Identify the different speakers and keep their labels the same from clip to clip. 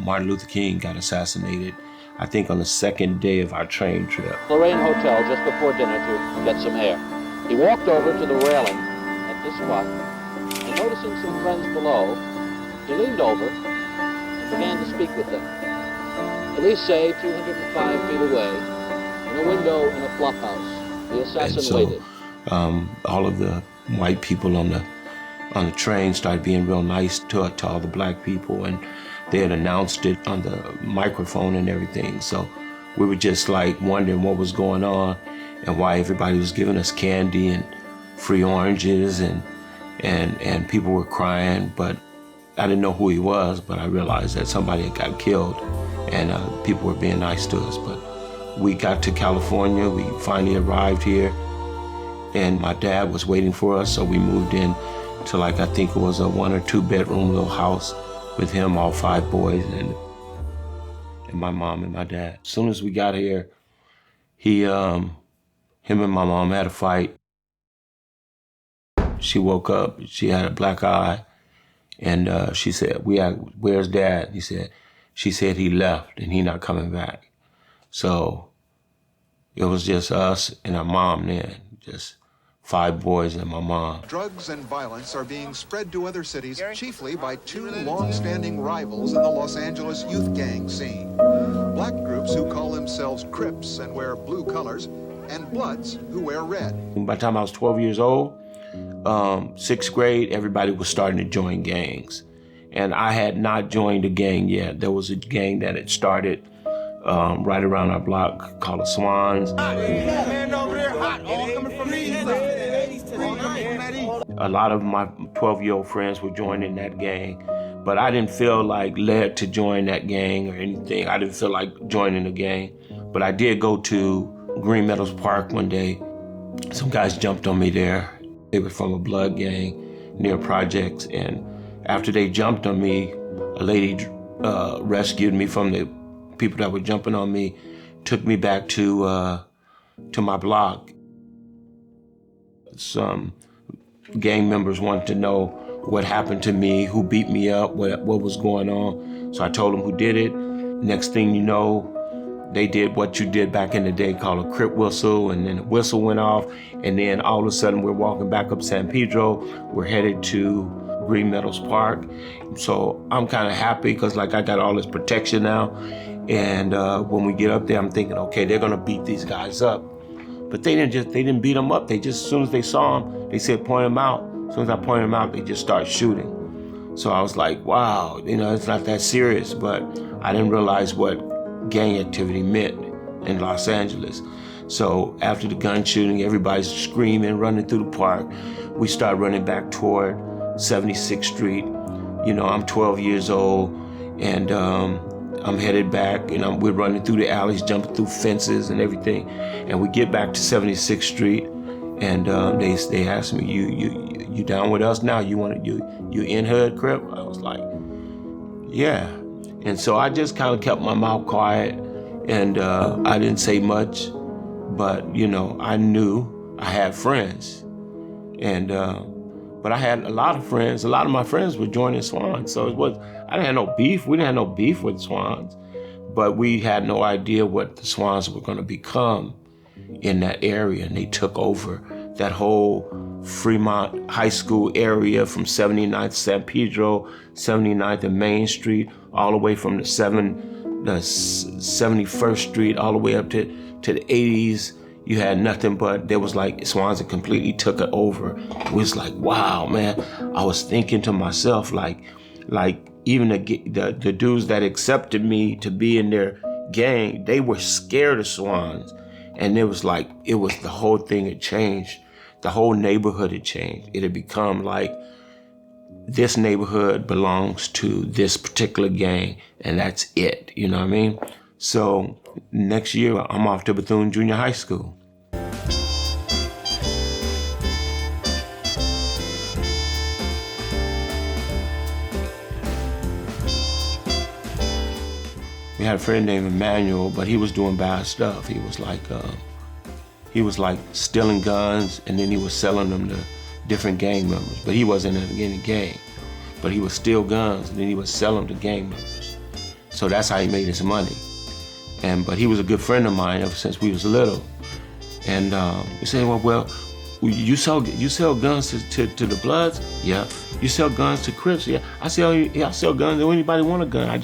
Speaker 1: Martin Luther King got assassinated, I think on the second day of our train trip.
Speaker 2: Lorraine Hotel just before dinner to get some air. He walked over to the railing at this spot, and noticing some friends below, he leaned over and began to speak with them. At least, say, 205 feet away, in a window in a flop house, the assassin waited.
Speaker 1: All of the white people on the train started being real nice to all the black people, and they had announced it on the microphone and everything. So we were just like wondering what was going on and why everybody was giving us candy and free oranges and people were crying. But I didn't know who he was, but I realized that somebody had got killed and people were being nice to us. But we got to California, we finally arrived here, and my dad was waiting for us, so we moved in to, like, I think it was a 1 or 2 bedroom little house with him, all 5 boys, and my mom and my dad. As soon as we got here, him and my mom had a fight. She woke up, she had a black eye, and she said, "Where's Dad?" She said he left and he not coming back. So it was just us and our mom then, just 5 boys and my mom.
Speaker 3: Drugs and violence are being spread to other cities, chiefly by 2 long-standing rivals in the Los Angeles youth gang scene. Black groups who call themselves Crips and wear blue colors, and Bloods who wear red.
Speaker 1: By the time I was 12 years old, 6th grade, everybody was starting to join gangs. And I had not joined a gang yet. There was a gang that had started right around our block called the Swans. A lot of my 12-year-old friends were joining that gang, but I didn't feel like led to join that gang or anything. I didn't feel like joining a gang, but I did go to Green Meadows Park one day. Some guys jumped on me there. They were from a blood gang near Projects, and after they jumped on me, a lady rescued me from the people that were jumping on me, took me back to my block. Some gang members wanted to know what happened to me, who beat me up, what was going on. So I told them who did it. Next thing you know, they did what you did back in the day called a Crip whistle, and then the whistle went off, and then all of a sudden we're walking back up San Pedro. We're headed to Green Meadows Park. So I'm kind of happy because, like, I got all this protection now. And when we get up there, I'm thinking, okay, they're gonna beat these guys up. But they didn't beat them up. They just, as soon as they saw them, they said, point them out. As soon as I pointed them out, they just started shooting. So I was like, wow, it's not that serious. But I didn't realize what gang activity meant in Los Angeles. So after the gun shooting, everybody's screaming, running through the park. We start running back toward 76th Street. I'm 12 years old, and I'm headed back, and we're running through the alleys, jumping through fences and everything. And we get back to 76th Street, and they asked me, you down with us now? You in Hood Crip? I was like, yeah. And so I just kind of kept my mouth quiet, and I didn't say much, but I knew I had friends, and but I had a lot of friends. A lot of my friends were joining Swans, so I didn't have no beef. We didn't have no beef with Swans, but we had no idea what the Swans were going to become in that area, and they took over that whole Fremont High School area from 79th San Pedro, 79th and Main Street, all the way from the 71st Street, all the way up to the 80s. You had nothing but, there was like, Swans had completely took it over. It was like, wow, man. I was thinking to myself, like even the dudes that accepted me to be in their gang, they were scared of Swans. And it was the whole thing had changed. The whole neighborhood had changed. It had become like, this neighborhood belongs to this particular gang, and that's it, you know what I mean? So next year, I'm off to Bethune Junior High School. We had a friend named Emmanuel, but he was doing bad stuff. He was like stealing guns, and then he was selling them to different gang members. But he wasn't in any gang. But he would steal guns, and then he would sell them to gang members. So that's how he made his money. But he was a good friend of mine ever since we was little. And he said, well, you sell guns to the Bloods? Yeah. You sell guns to Crips? Yeah. I sell guns to anybody want a gun.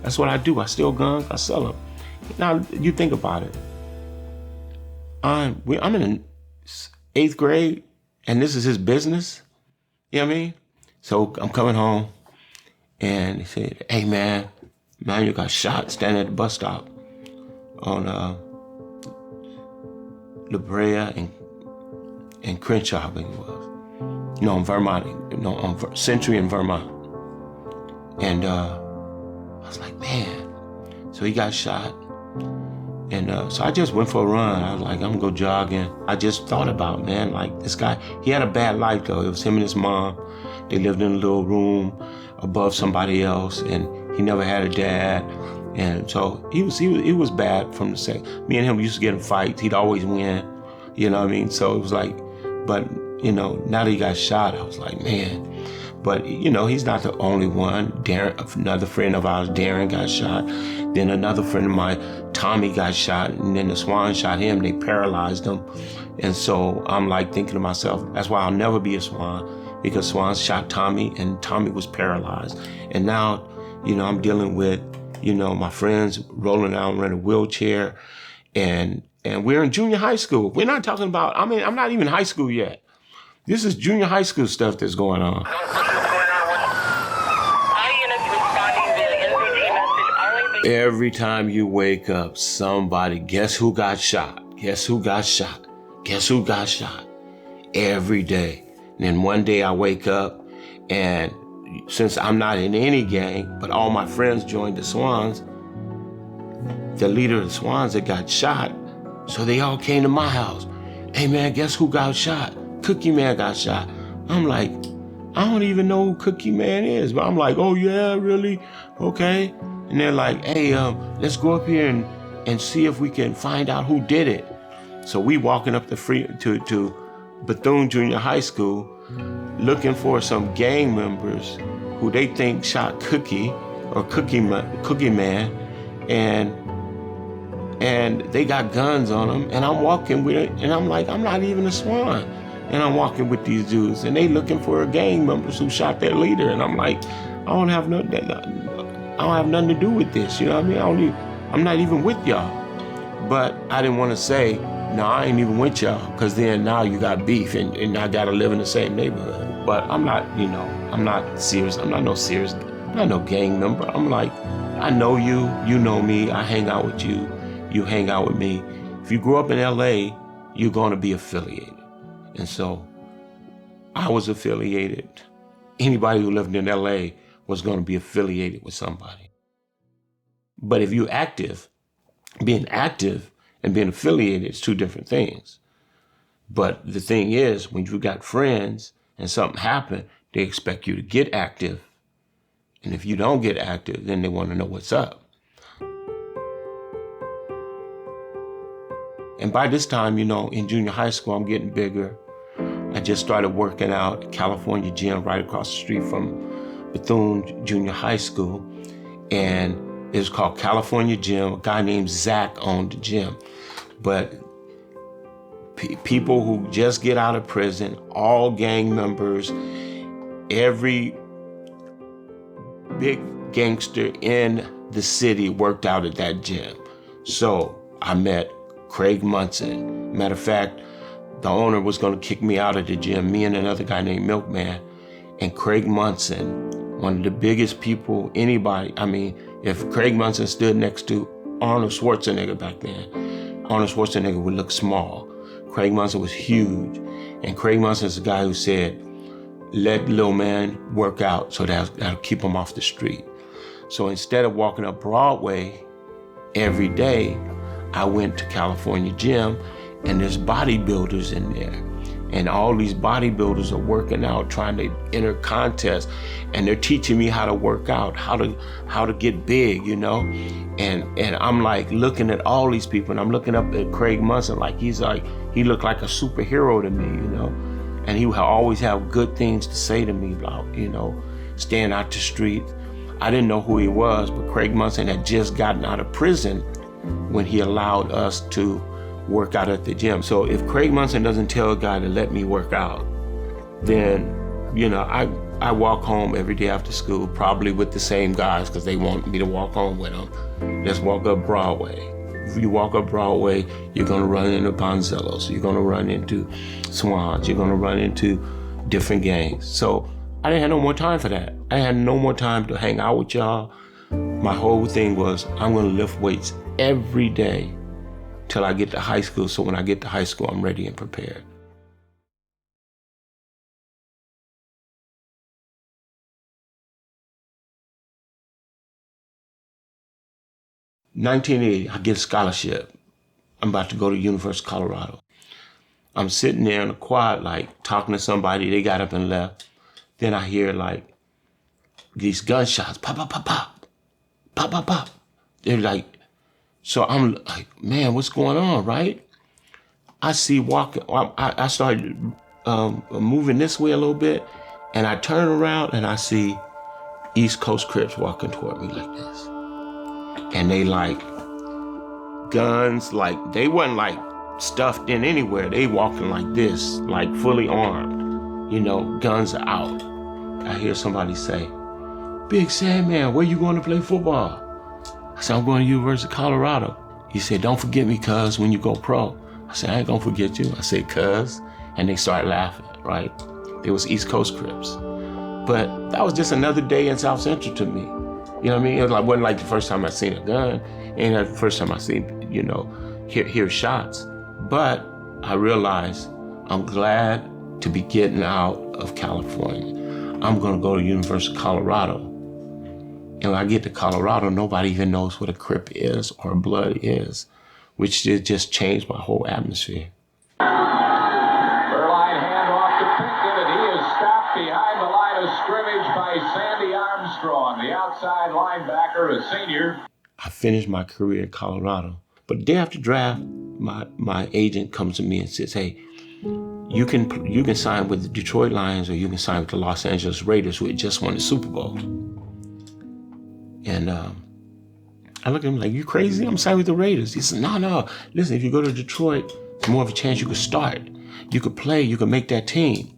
Speaker 1: That's what I do. I steal guns, I sell them. Now, you think about it. I'm in 8th grade, and this is his business. You know what I mean? So I'm coming home, and he said, hey, man, you got shot standing at the bus stop on La Brea and Crenshaw, I think it was. No, in Vermont. No, on Century in Vermont. And I was like, man. So he got shot. And so I just went for a run. I was like, I'm gonna go jogging. I just thought about, man, like this guy, he had a bad life though. It was him and his mom. They lived in a little room above somebody else, and he never had a dad. And so he was bad from the second. Me and him used to get in fights. He'd always win, you know what I mean? So it was like, but you know, now that he got shot, I was like, man. But you know, he's not the only one. Darren, another friend of ours, Darren, got shot. Then another friend of mine, Tommy, got shot, and then the Swan shot him. They paralyzed him. And so I'm like thinking to myself, that's why I'll never be a Swan, because Swan shot Tommy and Tommy was paralyzed. And now, you know, I'm dealing with, you know, my friends rolling out in a wheelchair, and we're in junior high school. We're not talking about, I mean, I'm not even high school yet. This is junior high school stuff that's going on. Every time you wake up, somebody, guess who got shot? Guess who got shot? Guess who got shot? Every day. And then one day I wake up, and since I'm not in any gang, but all my friends joined the Swans, the leader of the Swans that got shot, so they all came to my house. Hey man, guess who got shot? Cookie Man got shot. I'm like, I don't even know who Cookie Man is, but I'm like, oh yeah, really? Okay. And they're like, hey, let's go up here and see if we can find out who did it. So we walking up to Bethune Junior High School, looking for some gang members who they think shot Cookie or Cookie Man, and they got guns on them. And I'm walking with it, and I'm like, I'm not even a Swan. And I'm walking with these dudes, and they looking for gang members who shot their leader. And I'm like, I don't have nothing to do with this, you know what I mean? I'm not even with y'all. But I didn't want to say, no, I ain't even with y'all, because then now you got beef, and I got to live in the same neighborhood. But I'm not, you know, I'm not serious. I'm not no gang member. I'm like, I know you, you know me, I hang out with you, you hang out with me. If you grew up in LA, you're going to be affiliated. And so I was affiliated. Anybody who lived in LA was going to be affiliated with somebody. But if you're active, being active and being affiliated is two different things. But the thing is, when you got friends and something happened, they expect you to get active. And if you don't get active, then they want to know what's up. And by this time, you know, in junior high school, I'm getting bigger. I just started working out at California Gym right across the street from Bethune Junior High School. And it was called California Gym. A guy named Zach owned the gym. But people who just get out of prison, all gang members, every big gangster in the city worked out at that gym. So I met Craig Munson. Matter of fact, the owner was going to kick me out of the gym, me and another guy named Milkman. And Craig Munson, one of the biggest people, anybody, I mean, if Craig Munson stood next to Arnold Schwarzenegger back then, Arnold Schwarzenegger would look small. Craig Munson was huge. And Craig Munson is the guy who said, let little man work out so that'll keep him off the street. So instead of walking up Broadway every day, I went to California Gym, and there's bodybuilders in there. And all these bodybuilders are working out, trying to enter contests, and they're teaching me how to work out, how to get big, you know? And I'm like looking at all these people, and I'm looking up at Craig Munson like he looked like a superhero to me, you know? And he would always have good things to say to me about, you know, staying out the street. I didn't know who he was, but Craig Munson had just gotten out of prison when he allowed us to work out at the gym. So if Craig Munson doesn't tell a guy to let me work out, then, you know, I walk home every day after school, probably with the same guys because they want me to walk home with them. Let's walk up Broadway. If you walk up Broadway, you're gonna run into Bonzellos, you're gonna run into Swans, you're gonna run into different gangs. So I didn't have no more time for that. I had no more time to hang out with y'all. My whole thing was, I'm gonna lift weights every day till I get to high school, so when I get to high school, I'm ready and prepared. In 1980, I get a scholarship. I'm about to go to University of Colorado. I'm sitting there in a quad, like, talking to somebody. They got up and left. Then I hear, like, these gunshots, pop, pop, pop, pop, pop, pop, pop. They're like, so I'm like, man, what's going on, right? I see walking, I started moving this way a little bit, and I turn around and I see East Coast Crips walking toward me like this. And they like guns, like they wasn't like stuffed in anywhere. They walking like this, like fully armed, you know, guns are out. I hear somebody say, Big Sandman, where you going to play football? I said, I'm going to University of Colorado. He said, don't forget me, cuz, when you go pro. I said, I ain't gonna forget you. I said, cuz, and they started laughing, right? It was East Coast Crips. But that was just another day in South Central to me. You know what I mean? It wasn't like the first time I seen a gun, and the first time I seen, you know, hear shots. But I realized I'm glad to be getting out of California. I'm gonna go to University of Colorado. And when I get to Colorado, nobody even knows what a Crip is or Blood is, which did just change my whole atmosphere.
Speaker 4: Line handoff to Pickett, and he is stopped behind the line of scrimmage by Sandy Armstrong, the outside linebacker, a senior.
Speaker 1: I finished my career in Colorado, but the day after draft, my agent comes to me and says, hey, you can sign with the Detroit Lions or you can sign with the Los Angeles Raiders, who had just won the Super Bowl. And I looked at him like, you crazy? I'm signing with the Raiders. He said, no, listen, if you go to Detroit, it's more of a chance you could start. You could play, you could make that team.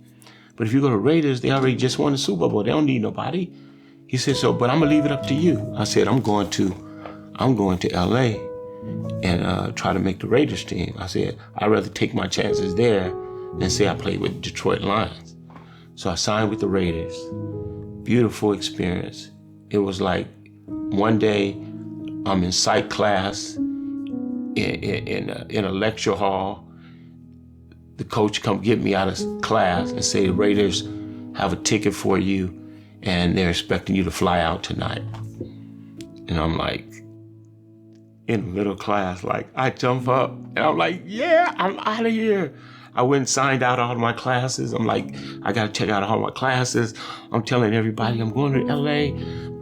Speaker 1: But if you go to Raiders, they already just won the Super Bowl. They don't need nobody. He said, so, but I'm gonna leave it up to you. I said, I'm going to LA and try to make the Raiders team. I said, I'd rather take my chances there than say I played with Detroit Lions. So I signed with the Raiders. Beautiful experience. It was like one day I'm in psych class in a lecture hall. The coach come get me out of class and say the Raiders have a ticket for you and they're expecting you to fly out tonight. And I'm like, in middle class, like I jump up and I'm like, yeah, I'm out of here. I went and signed out all my classes. I'm like, I gotta check out all my classes. I'm telling everybody I'm going to LA.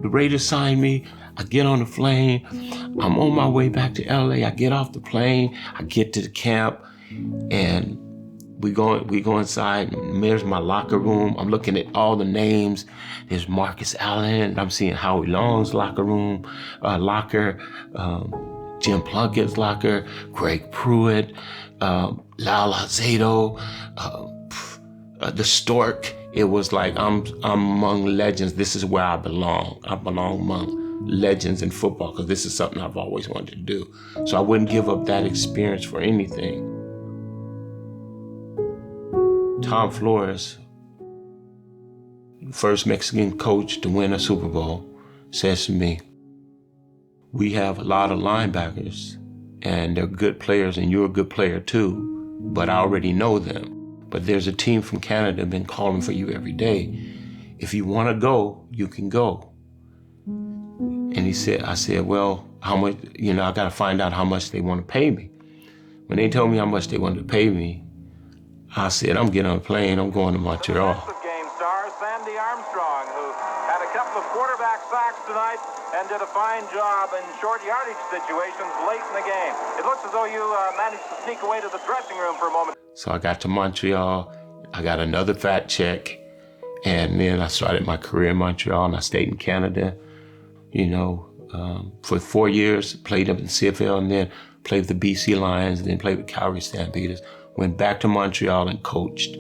Speaker 1: The Raiders signed me. I get on the plane. I'm on my way back to LA. I get off the plane. I get to the camp and we go inside and there's my locker room. I'm looking at all the names. There's Marcus Allen. I'm seeing Howie Long's locker, Jim Plunkett's locker, Greg Pruitt, Lyle Zato, the Stork. It was like I'm among legends. This is where I belong. I belong among legends in football because this is something I've always wanted to do. So I wouldn't give up that experience for anything. Tom Flores, first Mexican coach to win a Super Bowl, says to me, we have a lot of linebackers and they're good players and you're a good player too, but I already know them. But there's a team from Canada been calling for you every day. If you want to go, you can go. And I said, well, how much, I got to find out how much they want to pay me. When they told me how much they wanted to pay me, I said, I'm getting on a plane, I'm going to Montreal.
Speaker 4: Game star Sandy Armstrong, who had a couple of quarterback sacks tonight and did a fine job in short yardage situations late in the game. It looks as though you managed to sneak away to the dressing room for a moment.
Speaker 1: So I got to Montreal, I got another fat check, and then I started my career in Montreal, and I stayed in Canada For 4 years, played up in CFL and then played with the BC Lions and then played with Calgary Stampeders. Went back to Montreal and coached.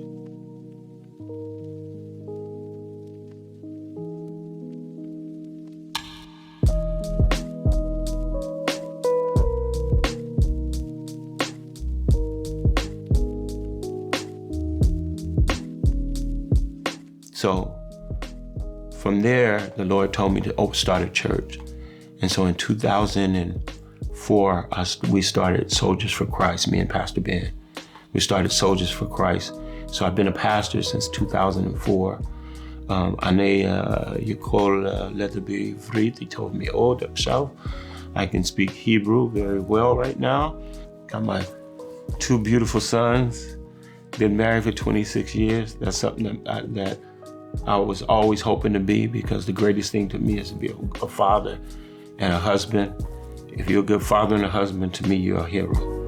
Speaker 1: So from there, the Lord told me to start a church. And so in 2004, we started Soldiers for Christ, me and Pastor Ben. We started Soldiers for Christ. So I've been a pastor since 2004. אני יכול לדבר עברית, he told me, עכשיו. I can speak Hebrew very well right now. Got my 2 beautiful sons. Been married for 26 years. That's something that I was always hoping to be, because the greatest thing to me is to be a father and a husband. If you're a good father and a husband, to me, you're a hero.